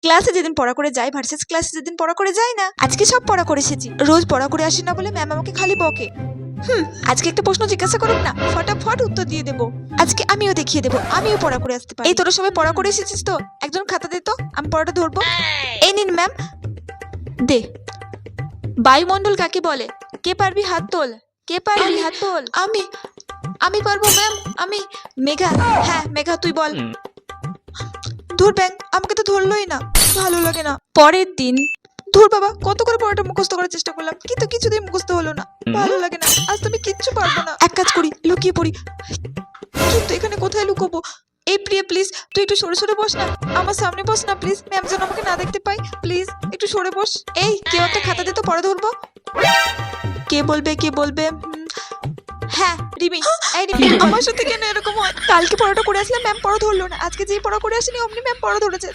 ক্লাসে যেদিন পড়া করে যাই ভার্সেস ক্লাসে যেদিন পড়া করে যাই না, আজকে সব পড়া করে এসেছি। রোজ পড়া করে আসি না বলে ম্যাম আমাকে খালি বকে। আজকে একটা প্রশ্ন জিজ্ঞাসা করুক না, ফটাফট উত্তর দিয়ে দেবো। আজকে আমিও দেখিয়ে দেবো, আমিও পড়া করে আসতে পারি। এই তোরা সবাই পড়া করে এসেছিস তো, একজন খাতা দে তো, আমি পড়াটা ধরবো। এই নিন ম্যাম, দে। বায়ুমণ্ডল কাকে বলে? কে পারবি হাত তোল, কে পারবি হাত তোল। আমি পারবো ম্যাম, আমি। মেঘা, হ্যাঁ মেঘা তুই বল। ধুর ব্যাং, আমাকে তো ধরলোই না, ভালো লাগে না। পরের দিন, ধুর বাবা, কত করে পড়াটা মুখস্থ করার চেষ্টা করলাম, কিন্তু কিছুতেই মুখস্থ হলো না, ভালো লাগে না, আজ তো আমি কিচ্ছু পারবো না। এক কাজ করি, লুকিয়ে পড়ি। কিন্তু এখানে কোথায় লুকোবো? এই প্রিয়া প্লিজ, তুই একটু সরে সরে বস না, আমার সামনে বস না প্লিজ, ম্যাম যেন আমাকে না দেখতে পাই, প্লিজ একটু সরে বস। এই কেউ একটা খাতা দে তো, পড়া ধরবো। কে বলবে, কে বলবে? হ্যাঁ রিমি। এই রিমি, আমার সাথে কেন এরকম হয়? কালকে পড়াটা করে আসলাম, ম্যাম পড়া ধরলো না, আজকে যেই পড়া করে আসিনি অমনি ম্যাম পড়া ধরেছে।